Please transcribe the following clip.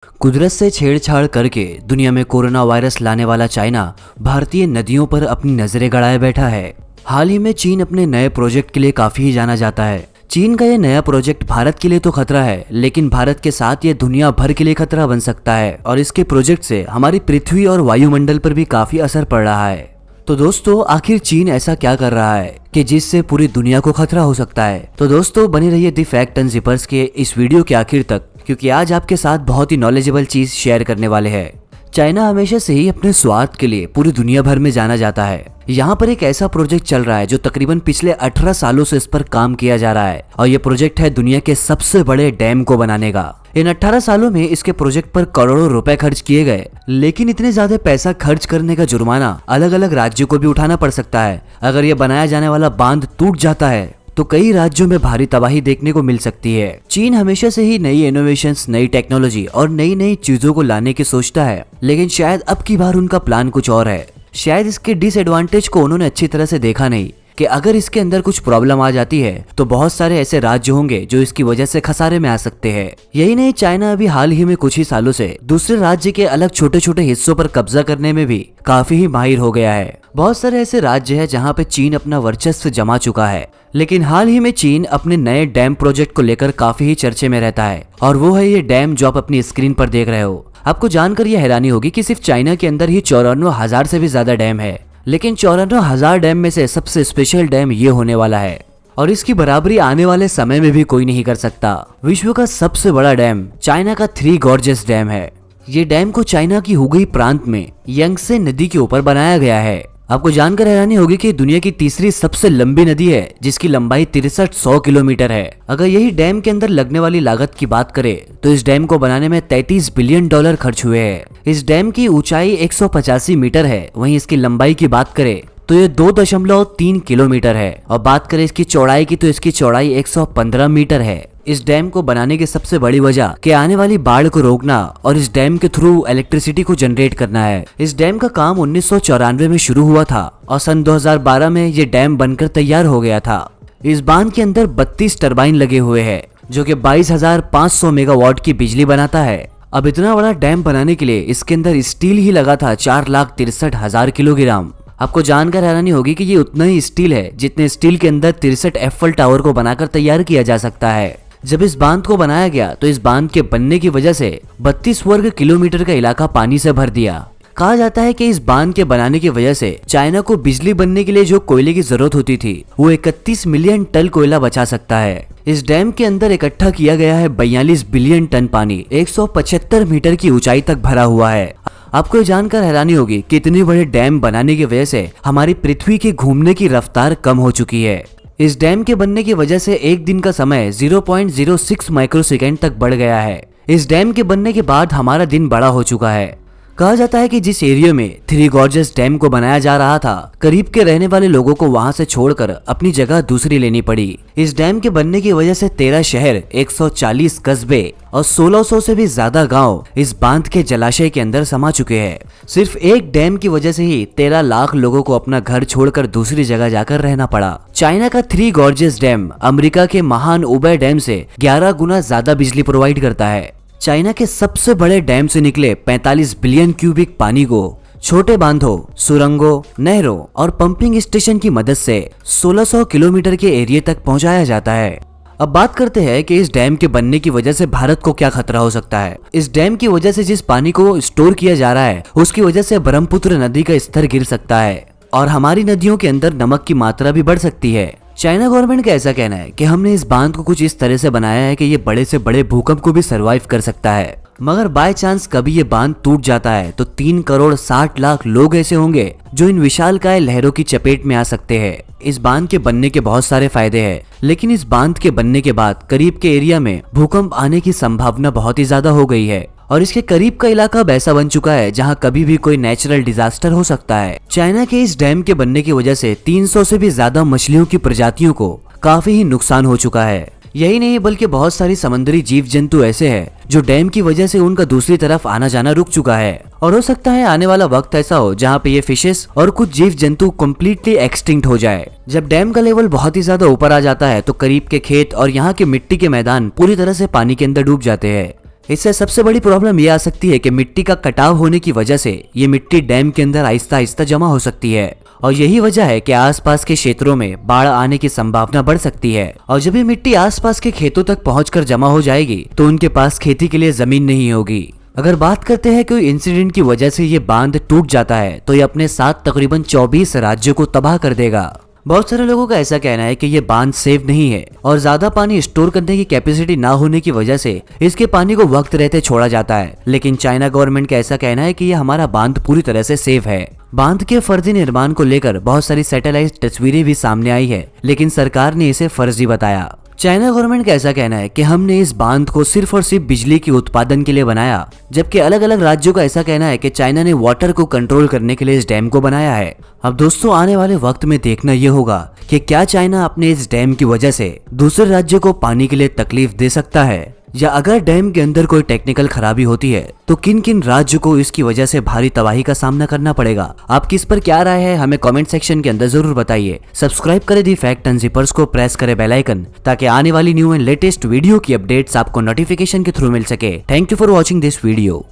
कुदरत से छेड़छाड़ करके दुनिया में कोरोना वायरस लाने वाला चाइना भारतीय नदियों पर अपनी नजरें गड़ाए बैठा है। हाल ही में चीन अपने नए प्रोजेक्ट के लिए काफी ही जाना जाता है। चीन का ये नया प्रोजेक्ट भारत के लिए तो खतरा है, लेकिन भारत के साथ ये दुनिया भर के लिए खतरा बन सकता है और इसके प्रोजेक्ट से हमारी पृथ्वी और वायुमंडल पर भी काफी असर पड़ रहा है। तो दोस्तों, आखिर चीन ऐसा क्या कर रहा है कि जिससे पूरी दुनिया को खतरा हो सकता है? तो दोस्तों, बने रहिए दी फैक्ट एंड जिपर्स के इस वीडियो के आखिर तक, क्योंकि आज आपके साथ बहुत ही नॉलेजेबल चीज शेयर करने वाले हैं। चाइना हमेशा से ही अपने स्वार्थ के लिए पूरी दुनिया भर में जाना जाता है। यहाँ पर एक ऐसा प्रोजेक्ट चल रहा है जो तकरीबन पिछले 18 सालों से इस पर काम किया जा रहा है और ये प्रोजेक्ट है दुनिया के सबसे बड़े डैम को बनाने का। इन 18 सालों में इसके प्रोजेक्ट पर करोड़ों रुपए खर्च किए गए, लेकिन इतने ज्यादा पैसा खर्च करने का जुर्माना अलग अलग राज्यों को भी उठाना पड़ सकता है। अगर ये बनाया जाने वाला बांध टूट जाता है तो कई राज्यों में भारी तबाही देखने को मिल सकती है। चीन हमेशा से ही नई इनोवेशंस, नई टेक्नोलॉजी और नई नई चीजों को लाने की सोचता है, लेकिन शायद अब की बार उनका प्लान कुछ और है। शायद इसके डिसएडवांटेज को उन्होंने अच्छी तरह से देखा नहीं कि अगर इसके अंदर कुछ प्रॉब्लम आ जाती है तो बहुत सारे ऐसे राज्य होंगे जो इसकी वजह से खसारे में आ सकते हैं। यही नहीं, चाइना अभी हाल ही में कुछ ही सालों से दूसरे राज्य के अलग छोटे छोटे हिस्सों पर कब्जा करने में भी काफी ही माहिर हो गया है। बहुत सारे ऐसे राज्य हैं जहां पे चीन अपना वर्चस्व जमा चुका है, लेकिन हाल ही में चीन अपने नए डैम प्रोजेक्ट को लेकर काफी ही चर्चे में रहता है और वो है ये डैम जो आप अपनी स्क्रीन पर देख रहे हो। आपको जानकर यह हैरानी होगी कि सिर्फ चाइना के अंदर ही 94,000 से भी ज्यादा डैम है, लेकिन 94,000 डैम में से सबसे स्पेशल डैम ये होने वाला है और इसकी बराबरी आने वाले समय में भी कोई नहीं कर सकता। विश्व का सबसे बड़ा डैम चाइना का थ्री गॉर्जियस डैम है। ये डैम को चाइना की हुगली प्रांत में यांगत्से नदी के ऊपर बनाया गया है। आपको जानकर हैरानी होगी कि दुनिया की तीसरी सबसे लंबी नदी है जिसकी लंबाई 6300 किलोमीटर है। अगर यही डैम के अंदर लगने वाली लागत की बात करें तो इस डैम को बनाने में $33 बिलियन खर्च हुए हैं। इस डैम की ऊंचाई 185 मीटर है, वहीं इसकी लंबाई की बात करें तो ये 2.3 किलोमीटर है और बात करें इसकी चौड़ाई की तो इसकी चौड़ाई 115 मीटर है। इस डैम को बनाने की सबसे बड़ी वजह कि आने वाली बाढ़ को रोकना और इस डैम के थ्रू इलेक्ट्रिसिटी को जनरेट करना है। इस डैम का काम 1994 में शुरू हुआ था और सन 2012 में ये डैम बनकर तैयार हो गया था। इस बांध के अंदर 32 टरबाइन लगे हुए हैं जो कि 22,500 मेगावाट की बिजली बनाता है। अब इतना बड़ा डैम बनाने के लिए इसके अंदर स्टील ही लगा था 4,63,000 किलोग्राम। आपको जानकर हैरानी होगी कि ये उतना ही स्टील है जितने स्टील के अंदर 63 एफएल टावर को बनाकर तैयार किया जा सकता है। जब इस बांध को बनाया गया तो इस बांध के बनने की वजह से 32 वर्ग किलोमीटर का इलाका पानी से भर दिया। कहा जाता है कि इस बांध के बनाने की वजह से चाइना को बिजली बनने के लिए जो कोयले की जरूरत होती थी वो 31 मिलियन टन कोयला बचा सकता है। इस डैम के अंदर इकट्ठा किया गया है 42 बिलियन टन पानी 175 मीटर की ऊंचाई तक भरा हुआ है। आपको ये जानकर हैरानी होगी कि इतने बड़े डैम बनाने की वजह से हमारी पृथ्वी के घूमने की रफ्तार कम हो चुकी है। इस डैम के बनने की वजह से एक दिन का समय 0.06 माइक्रोसेकंड तक बढ़ गया है। इस डैम के बनने के बाद हमारा दिन बड़ा हो चुका है। कहा जाता है कि जिस एरिया में थ्री गॉर्जियस डैम को बनाया जा रहा था, करीब के रहने वाले लोगों को वहां से छोड़कर अपनी जगह दूसरी लेनी पड़ी। इस डैम के बनने की वजह से 13 शहर, 140 कस्बे और 1600 से भी ज्यादा गांव इस बांध के जलाशय के अंदर समा चुके हैं। सिर्फ एक डैम की वजह से ही 13 लाख लोगों को अपना घर छोड़कर दूसरी जगह जाकर रहना पड़ा। चाइना का थ्री गॉर्जियस डैम अमेरिका के महान उबे डैम से 11 गुना ज्यादा बिजली प्रोवाइड करता है। चाइना के सबसे बड़े डैम से निकले 45 बिलियन क्यूबिक पानी को छोटे बांधों, सुरंगों, नहरों और पंपिंग स्टेशन की मदद से 1600 किलोमीटर के एरिया तक पहुंचाया जाता है। अब बात करते हैं कि इस डैम के बनने की वजह से भारत को क्या खतरा हो सकता है। इस डैम की वजह से जिस पानी को स्टोर किया जा रहा है उसकी वजह से ब्रह्मपुत्र नदी का स्तर गिर सकता है और हमारी नदियों के अंदर नमक की मात्रा भी बढ़ सकती है। चाइना गवर्नमेंट का ऐसा कहना है कि हमने इस बांध को कुछ इस तरह से बनाया है कि ये बड़े से बड़े भूकंप को भी सरवाइव कर सकता है। मगर बाय चांस कभी ये बांध टूट जाता है तो 3 करोड़ 60 लाख लोग ऐसे होंगे जो इन विशालकाय लहरों की चपेट में आ सकते हैं। इस बांध के बनने के बहुत सारे फायदे हैं, लेकिन इस बांध के बनने के बाद करीब के एरिया में भूकंप आने की संभावना बहुत ही ज्यादा हो गई है और इसके करीब का इलाका अब ऐसा बन चुका है जहां कभी भी कोई नेचुरल डिजास्टर हो सकता है। चाइना के इस डैम के बनने की वजह से 300 से भी ज्यादा मछलियों की प्रजातियों को काफी ही नुकसान हो चुका है। यही नहीं बल्कि बहुत सारी समुद्री जीव जंतु ऐसे हैं जो डैम की वजह से उनका दूसरी तरफ आना जाना रुक चुका है और हो सकता है आने वाला वक्त ऐसा हो जहाँ पे ये फिशेस और कुछ जीव जंतु कम्प्लीटली एक्सटिंक्ट हो जाए। जब डैम का लेवल बहुत ही ज्यादा ऊपर आ जाता है तो करीब के खेत और यहाँ के मिट्टी के मैदान पूरी तरह से पानी के अंदर डूब जाते हैं। इससे सबसे बड़ी प्रॉब्लम ये आ सकती है कि मिट्टी का कटाव होने की वजह से ये मिट्टी डैम के अंदर आहिस्ता आहिस्ता जमा हो सकती है और यही वजह है कि आसपास के क्षेत्रों में बाढ़ आने की संभावना बढ़ सकती है। और जब ये मिट्टी आसपास के खेतों तक पहुंचकर जमा हो जाएगी तो उनके पास खेती के लिए जमीन नहीं होगी। अगर बात करते हैं कोई इंसिडेंट की वजह से ये बांध टूट जाता है तो ये अपने साथ तकरीबन 24 राज्यों को तबाह कर देगा। बहुत सारे लोगों का ऐसा कहना है कि ये बांध सेफ नहीं है और ज्यादा पानी स्टोर करने की कैपेसिटी ना होने की वजह से इसके पानी को वक्त रहते छोड़ा जाता है। लेकिन चाइना गवर्नमेंट का ऐसा कहना है कि ये हमारा बांध पूरी तरह से सेफ है। बांध के फर्जी निर्माण को लेकर बहुत सारी सैटेलाइट तस्वीरें भी सामने आई है, लेकिन सरकार ने इसे फर्जी बताया। चाइना गवर्नमेंट का ऐसा कहना है कि हमने इस बांध को सिर्फ और सिर्फ बिजली के उत्पादन के लिए बनाया, जबकि अलग अलग राज्यों का ऐसा कहना है कि चाइना ने वाटर को कंट्रोल करने के लिए इस डैम को बनाया है। अब दोस्तों, आने वाले वक्त में देखना ये होगा कि क्या चाइना अपने इस डैम की वजह से दूसरे राज्यों को पानी के लिए तकलीफ दे सकता है, या अगर डैम के अंदर कोई टेक्निकल खराबी होती है तो किन किन राज्यों को इसकी वजह से भारी तबाही का सामना करना पड़ेगा। आपकी इस पर क्या राय है, हमें कमेंट सेक्शन के अंदर जरूर बताइए। सब्सक्राइब करें दी फैक्ट अनजिपर्स को, प्रेस करें बेल आइकन ताकि आने वाली न्यू एंड लेटेस्ट वीडियो की अपडेट्स आपको नोटिफिकेशन के थ्रू मिल सके। Thank you for watching this video.